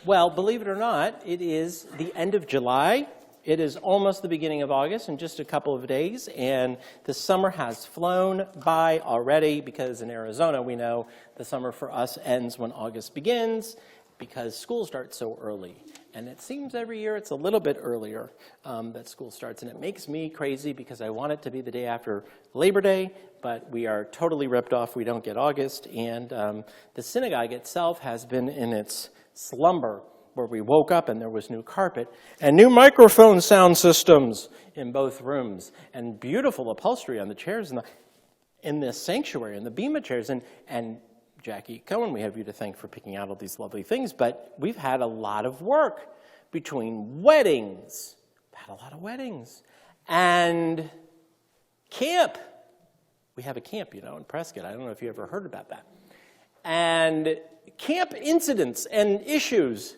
Well, believe it or not, it is the end of July. It is almost the beginning of August in just a couple of days, and the summer has flown by already because in Arizona we know the summer for us ends when August begins because school starts so early. And it seems every year it's a little bit earlier that school starts, and it makes me crazy because I want it to be the day after Labor Day, but we are totally ripped off. We don't get August, and the synagogue itself has been in its slumber where we woke up and there was new carpet and new microphone sound systems in both rooms and beautiful upholstery on the chairs in this sanctuary, in the Bema chairs. And Jackie Cohen, we have you to thank for picking out all these lovely things, but we've had a lot of work between weddings, had a lot of weddings, and camp. We have a camp, in Prescott. I don't know if you ever heard about that. And camp incidents and issues,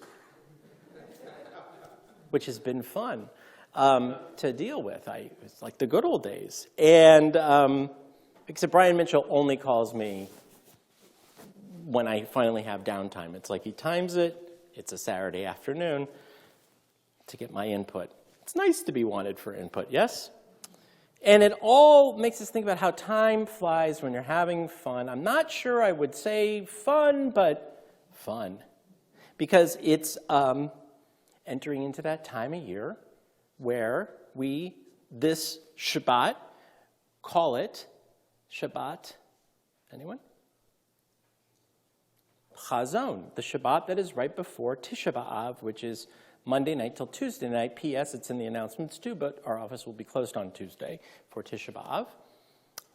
which has been fun to deal with. It's like the good old days. And except Brian Mitchell only calls me when I finally have downtime. It's like he times it. It's a Saturday afternoon to get my input. It's nice to be wanted for input, yes? And it all makes us think about how time flies when you're having fun. I'm not sure I would say fun, but fun. Because it's entering into that time of year where we, this Shabbat, call it Shabbat, anyone? Chazon, the Shabbat that is right before Tisha B'Av, which is Monday night till Tuesday night. P.S. It's in the announcements too, but our office will be closed on Tuesday for Tisha B'Av.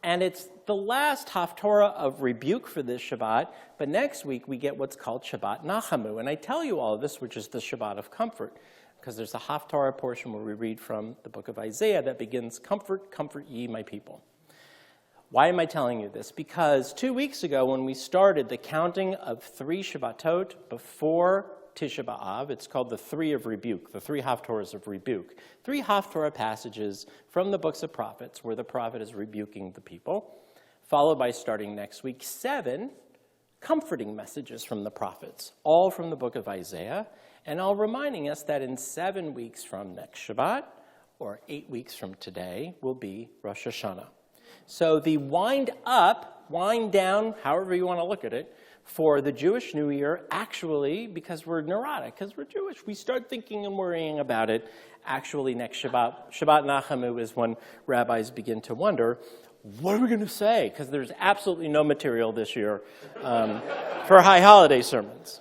And it's the last Haftorah of rebuke for this Shabbat, but next week we get what's called Shabbat Nachamu. And I tell you all of this, which is the Shabbat of comfort, because there's a Haftorah portion where we read from the book of Isaiah that begins, "Comfort, comfort ye my people." Why am I telling you this? Because 2 weeks ago when we started the counting of 3 Shabbatot before Tisha B'Av, it's called the 3 of rebuke, the 3 Haftorahs of rebuke. 3 Haftorah passages from the books of prophets where the prophet is rebuking the people, followed by, starting next week, 7 comforting messages from the prophets, all from the book of Isaiah, and all reminding us that in 7 weeks from next Shabbat, or 8 weeks from today, will be Rosh Hashanah. So the wind up, wind down, however you want to look at it, for the Jewish New Year, actually, because we're neurotic, because we're Jewish, we start thinking and worrying about it. Actually, next Shabbat Nachamu is when rabbis begin to wonder, what are we going to say? Because there's absolutely no material this year for high holiday sermons.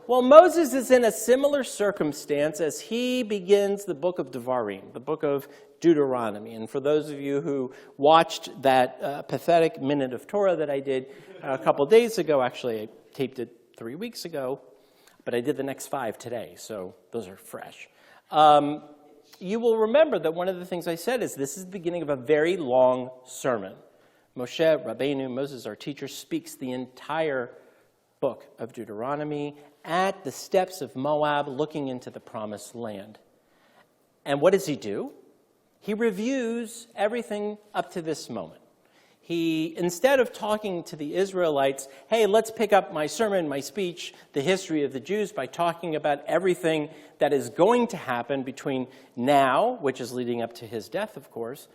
Well, Moses is in a similar circumstance as he begins the book of Devarim, the book of Deuteronomy. And for those of you who watched that pathetic minute of Torah that I did a couple days ago, actually I taped it 3 weeks ago, but I did the next 5 today, so those are fresh. You will remember that one of the things I said is this is the beginning of a very long sermon. Moshe Rabbeinu, Moses, our teacher, speaks the entire book of Deuteronomy at the steps of Moab, looking into the promised land. And what does he do? He reviews everything up to this moment. He, instead of talking to the Israelites, hey, let's pick up my sermon, my speech, the history of the Jews, by talking about everything that is going to happen between now, which is leading up to his death, of course,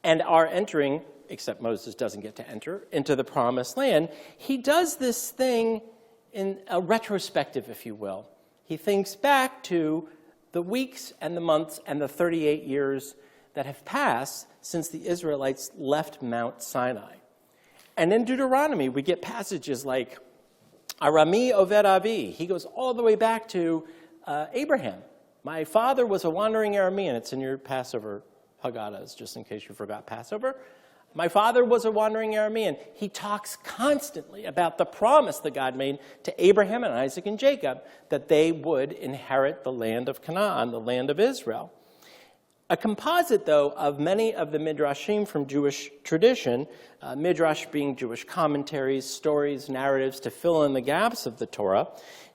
and our entering, except Moses doesn't get to enter, into the promised land, he does this thing in a retrospective, if you will. He thinks back to the weeks and the months and the 38 years that have passed since the Israelites left Mount Sinai. And in Deuteronomy, we get passages like Arami Oved Avi. He goes all the way back to Abraham. My father was a wandering Aramean. It's in your Passover Haggadahs, just in case you forgot Passover. My father was a wandering Aramean. He talks constantly about the promise that God made to Abraham and Isaac and Jacob that they would inherit the land of Canaan, the land of Israel. A composite, though, of many of the midrashim from Jewish tradition, midrash being Jewish commentaries, stories, narratives to fill in the gaps of the Torah,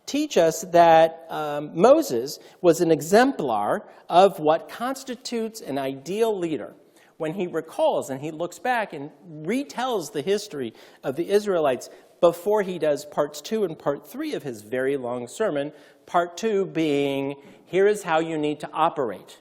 teach us that Moses was an exemplar of what constitutes an ideal leader. When he recalls and he looks back and retells the history of the Israelites before he does parts 2 and part 3 of his very long sermon, part 2 being, here is how you need to operate.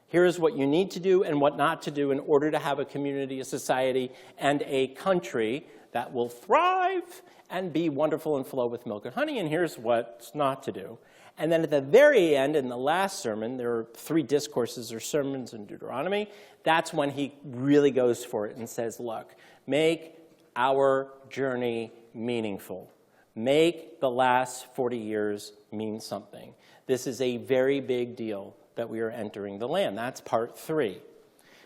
Here is what you need to do and what not to do in order to have a community, a society, and a country that will thrive and be wonderful and flow with milk and honey, and here's what's not to do. And then at the very end, in the last sermon, there are 3 discourses or sermons in Deuteronomy. That's when he really goes for it and says, look, make our journey meaningful. Make the last 40 years mean something. This is a very big deal that we are entering the land. That's part 3.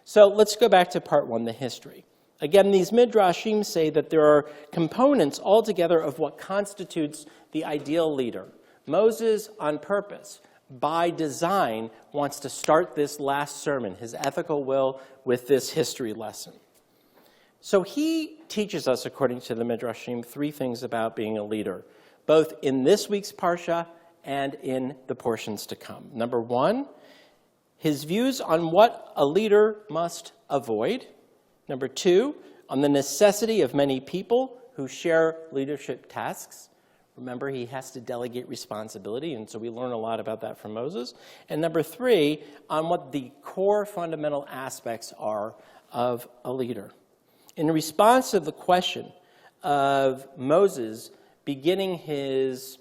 So let's go back to part 1, the history. Again, these midrashim say that there are components altogether of what constitutes the ideal leader. Moses, on purpose, by design, wants to start this last sermon, his ethical will, with this history lesson. So he teaches us, according to the midrashim, 3 things about being a leader, both in this week's parsha and in the portions to come. Number 1, his views on what a leader must avoid. Number 2, on the necessity of many people who share leadership tasks. Remember, he has to delegate responsibility, and so we learn a lot about that from Moses. And number 3, on what the core fundamental aspects are of a leader. In response to the question of Moses beginning his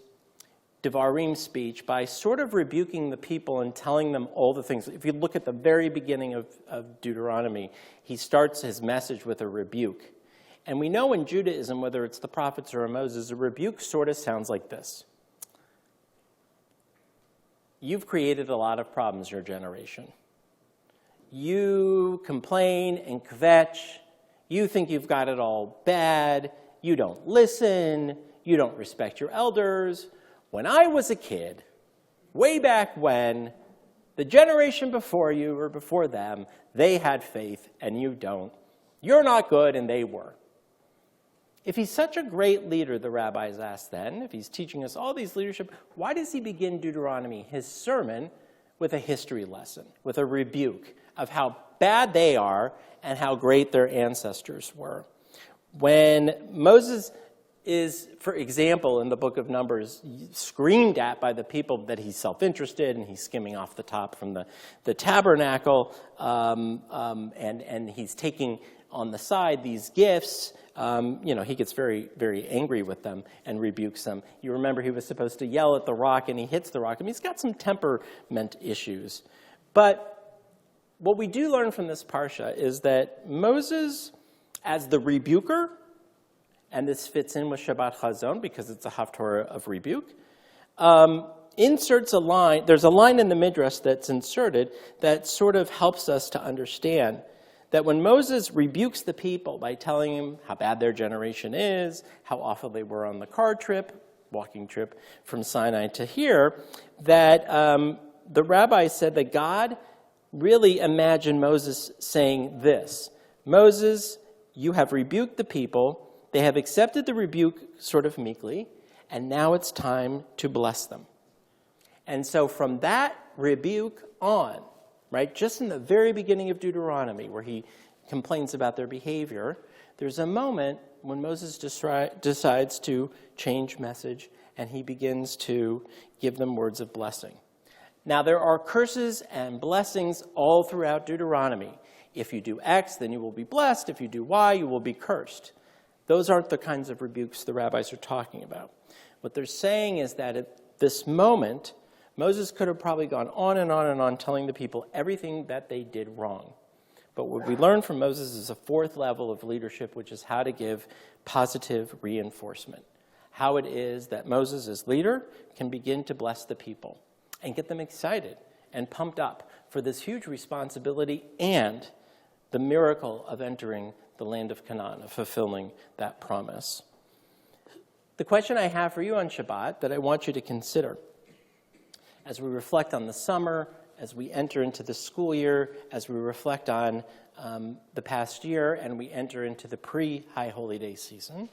Devarim speech by sort of rebuking the people and telling them all the things. If you look at the very beginning of Deuteronomy, he starts his message with a rebuke. And we know in Judaism, whether it's the prophets or Moses, a rebuke sort of sounds like this. You've created a lot of problems, your generation. You complain and kvetch. You think you've got it all bad. You don't listen. You don't respect your elders. When I was a kid, way back when, the generation before you or before them, they had faith and you don't. You're not good and they were. If he's such a great leader, the rabbis asked then, if he's teaching us all these leadership, why does he begin Deuteronomy, his sermon, with a history lesson, with a rebuke of how bad they are and how great their ancestors were? When Moses is, for example, in the book of Numbers, screamed at by the people that he's self-interested and he's skimming off the top from the tabernacle, and he's taking on the side these gifts, he gets very, very angry with them and rebukes them. You remember he was supposed to yell at the rock and he hits the rock. I mean, he's got some temperament issues. But what we do learn from this parsha is that Moses, as the rebuker, and this fits in with Shabbat Chazon because it's a haftorah of rebuke, inserts a line. There's a line in the Midrash that's inserted that sort of helps us to understand that when Moses rebukes the people by telling them how bad their generation is, how awful they were on the car trip, walking trip from Sinai to here, that the rabbi said that God really imagined Moses saying this: Moses, you have rebuked the people. They have accepted the rebuke sort of meekly, and now it's time to bless them. And so from that rebuke on, right, just in the very beginning of Deuteronomy, where he complains about their behavior, there's a moment when Moses decides to change message, and he begins to give them words of blessing. Now, there are curses and blessings all throughout Deuteronomy. If you do X, then you will be blessed. If you do Y, you will be cursed. Those aren't the kinds of rebukes the rabbis are talking about. What they're saying is that at this moment, Moses could have probably gone on and on and on telling the people everything that they did wrong. But what we learn from Moses is a 4th level of leadership, which is how to give positive reinforcement. How it is that Moses, as leader, can begin to bless the people and get them excited and pumped up for this huge responsibility and the miracle of entering the land of Canaan, of fulfilling that promise. The question I have for you on Shabbat that I want you to consider as we reflect on the summer, as we enter into the school year, as we reflect on the past year, and we enter into the pre-High Holy Day season,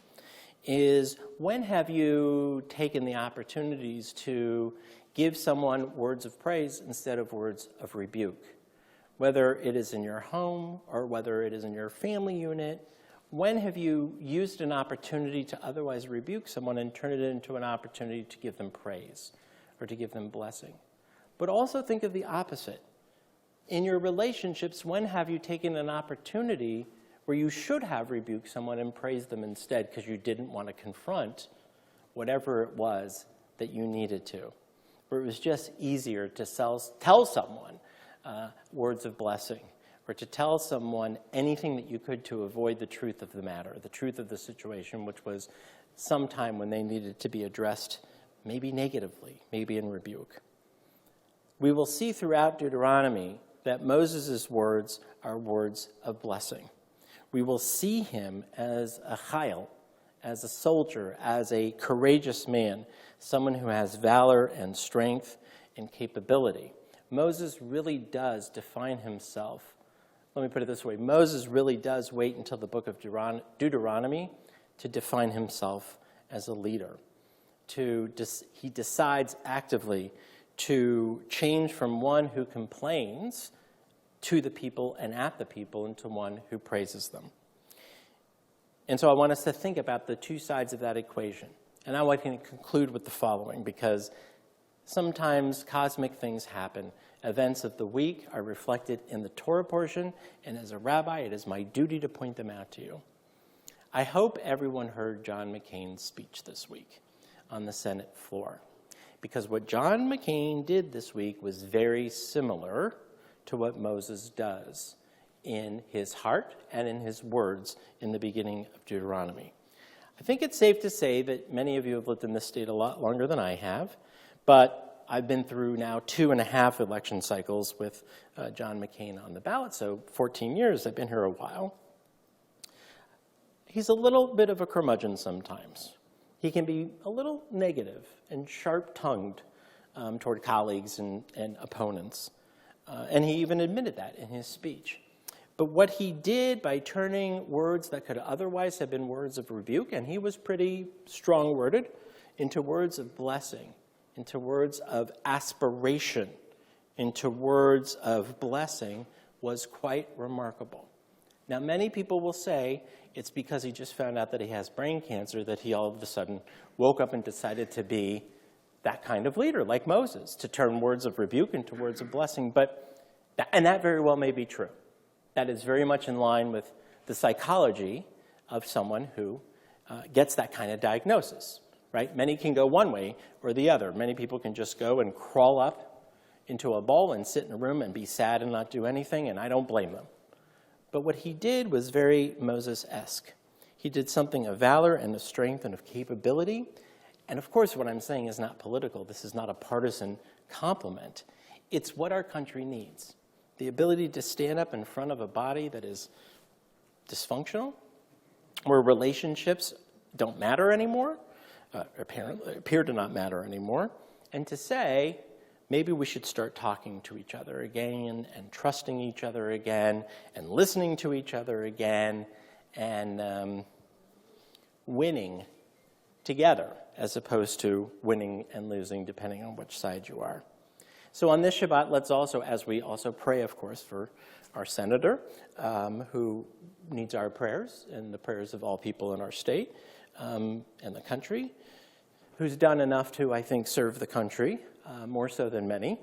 is when have you taken the opportunities to give someone words of praise instead of words of rebuke? Whether it is in your home or whether it is in your family unit, When have you used an opportunity to otherwise rebuke someone and turn it into an opportunity to give them praise or to give them blessing? But also think of the opposite. In your relationships, when have you taken an opportunity where you should have rebuked someone and praised them instead because you didn't want to confront whatever it was that you needed to? Where it was just easier to tell someone words of blessing, or to tell someone anything that you could to avoid the truth of the matter, the truth of the situation, which was some time when they needed to be addressed, maybe negatively, maybe in rebuke. We will see throughout Deuteronomy that Moses' words are words of blessing. We will see him as a chayil, as a soldier, as a courageous man, someone who has valor and strength and capability. Moses really does define himself. Let me put it this way. Moses really does wait until the book of Deuteronomy to define himself as a leader. He decides actively to change from one who complains to the people and at the people into one who praises them. And so I want us to think about the two sides of that equation. And now I can conclude with the following, because sometimes cosmic things happen. Events of the week are reflected in the Torah portion, and as a rabbi, it is my duty to point them out to you. I hope everyone heard John McCain's speech this week on the Senate floor, because what John McCain did this week was very similar to what Moses does in his heart and in his words in the beginning of Deuteronomy. I think it's safe to say that many of you have lived in this state a lot longer than I have, but I've been through now 2.5 election cycles with John McCain on the ballot, so 14 years. I've been here a while. He's a little bit of a curmudgeon sometimes. He can be a little negative and sharp-tongued toward colleagues and opponents. And he even admitted that in his speech. But what he did by turning words that could otherwise have been words of rebuke, and he was pretty strong-worded, into words of blessing, into words of aspiration, into words of blessing, was quite remarkable. Now, many people will say it's because he just found out that he has brain cancer that he all of a sudden woke up and decided to be that kind of leader, like Moses, to turn words of rebuke into words of blessing. And that very well may be true. That is very much in line with the psychology of someone who gets that kind of diagnosis, right? Many can go one way or the other. Many people can just go and crawl up into a ball and sit in a room and be sad and not do anything, and I don't blame them. But what he did was very Moses-esque. He did something of valor and of strength and of capability. And of course, what I'm saying is not political. This is not a partisan compliment. It's what our country needs. The ability to stand up in front of a body that is dysfunctional, where relationships don't matter anymore, appear to not matter anymore, and to say, maybe we should start talking to each other again and trusting each other again and listening to each other again and winning together as opposed to winning and losing depending on which side you are. So on this Shabbat, let's also, as we also pray, of course, for our senator who needs our prayers and the prayers of all people in our state and the country, who's done enough to, I think, serve the country, more so than many.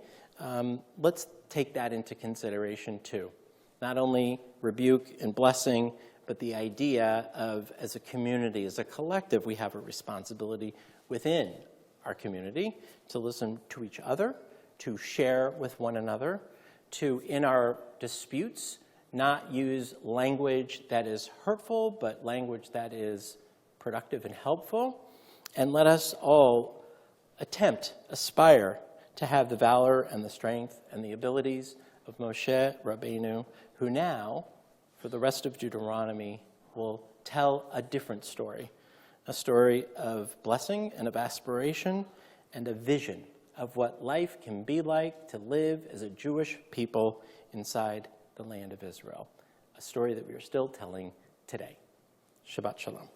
Let's take that into consideration, too. Not only rebuke and blessing, but the idea of, as a community, as a collective, we have a responsibility within our community to listen to each other, to share with one another, to, in our disputes, not use language that is hurtful, but language that is productive and helpful. And let us all aspire to have the valor and the strength and the abilities of Moshe Rabbeinu, who now, for the rest of Deuteronomy, will tell a different story, a story of blessing and of aspiration and a vision of what life can be like to live as a Jewish people inside the land of Israel, a story that we are still telling today. Shabbat Shalom.